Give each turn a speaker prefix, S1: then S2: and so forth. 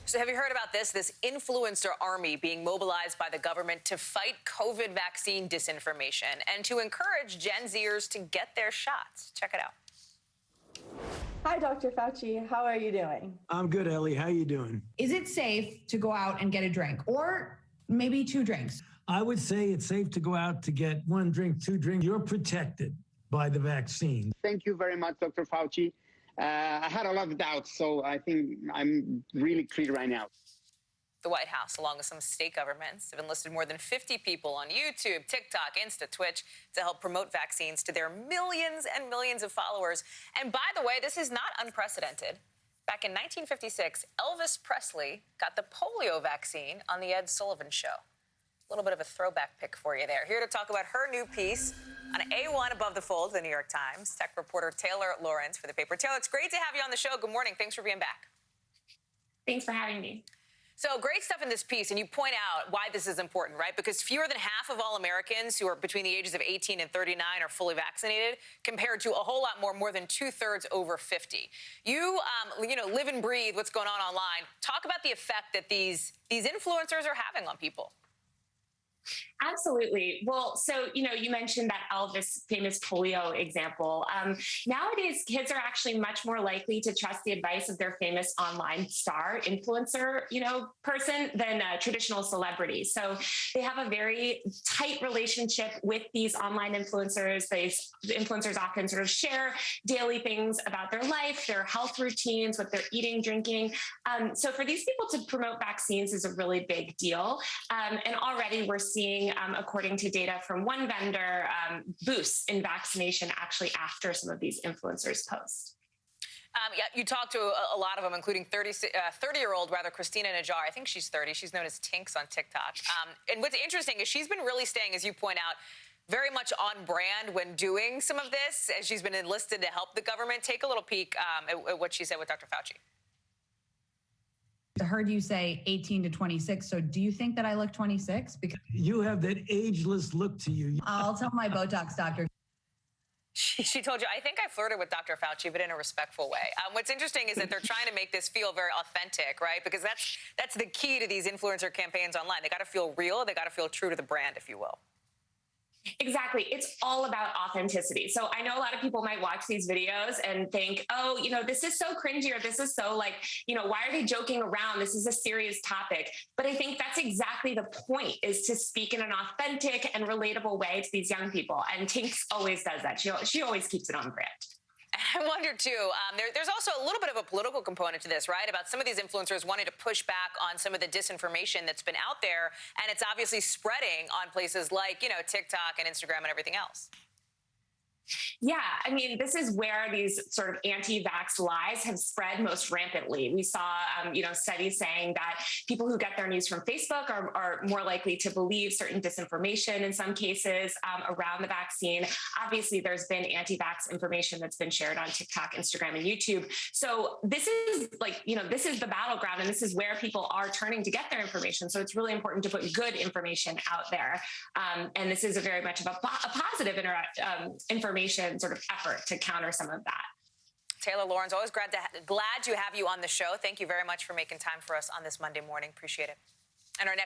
S1: So have you heard about this? This influencer army being mobilized by the government to fight COVID vaccine disinformation and to encourage Gen Zers to get their shots. Check it out.
S2: Hi, Dr. Fauci. How are you doing?
S3: I'm good, Ellie. How you doing?
S4: Is it safe to go out and get a drink or maybe 2 drinks?
S3: I would say it's safe to go out to get 1 drink, 2 drinks. You're protected by the vaccine.
S5: Thank you very much, Dr. Fauci. I had a lot of doubts, so I think I'm really clear right now.
S1: The White House, along with some state governments, have enlisted more than 50 people on YouTube, TikTok, Insta, Twitch to help promote vaccines to their millions and millions of followers. And by the way, this is not unprecedented. Back in 1956, Elvis Presley got the polio vaccine on the Ed Sullivan Show. A little bit of a throwback pick for you there. Here to talk about her new piece on A1 Above the Fold, the New York Times, tech reporter Taylor Lawrence for the paper. Taylor, it's great to have you on the show. Good morning. Thanks for being back.
S6: Thanks for having me.
S1: So great stuff in this piece, and you point out why this is important, right? Because fewer than half of all Americans who are between the ages of 18 and 39 are fully vaccinated, compared to a whole lot more than 2/3 over 50. You live and breathe what's going on online. Talk about the effect that these influencers are having on people.
S6: Absolutely. Well, so, you mentioned that Elvis famous polio example. Nowadays, kids are actually much more likely to trust the advice of their famous online star influencer, person than a traditional celebrity. So they have a very tight relationship with these online influencers. The influencers often sort of share daily things about their life, their health routines, what they're eating, drinking. So for these people to promote vaccines is a really big deal. And already we're seeing, according to data from one vendor, boosts in vaccination actually after some of these influencers post.
S1: You talked to a lot of them, including 30-year-old, Christina Najjar. I think she's 30. She's known as Tinks on TikTok. And what's interesting is she's been really staying, as you point out, very much on brand when doing some of this, as she's been enlisted to help the government. Take a little peek at what she said with Dr. Fauci.
S4: I heard you say 18 to 26. So do you think that I look 26? Because
S3: You have that ageless look to you.
S4: I'll tell my Botox doctor.
S1: She told you, I think I flirted with Dr. Fauci, but in a respectful way. What's interesting is that they're trying to make this feel very authentic, right? Because that's the key to these influencer campaigns online. They got to feel real. They got to feel true to the brand, if you will.
S6: Exactly. It's all about authenticity. So I know a lot of people might watch these videos and think, oh, this is so cringy, or this is so why are they joking around? This is a serious topic. But I think that's exactly the point, is to speak in an authentic and relatable way to these young people. And Tinks always does that. She always keeps it on brand.
S1: I wonder, too, there's also a little bit of a political component to this, right? About some of these influencers wanting to push back on some of the disinformation that's been out there. And it's obviously spreading on places like, TikTok and Instagram and everything else.
S6: Yeah, I mean, this is where these sort of anti-vax lies have spread most rampantly. We saw, studies saying that people who get their news from Facebook are more likely to believe certain disinformation in some cases around the vaccine. Obviously, there's been anti-vax information that's been shared on TikTok, Instagram, and YouTube. So this is this is the battleground, and this is where people are turning to get their information. So it's really important to put good information out there. And this is a very much of a positive information sort of effort to counter some of that.
S1: Taylor Lawrence, always glad to have you on the show. Thank you very much for making time for us on this Monday morning. Appreciate it. And our next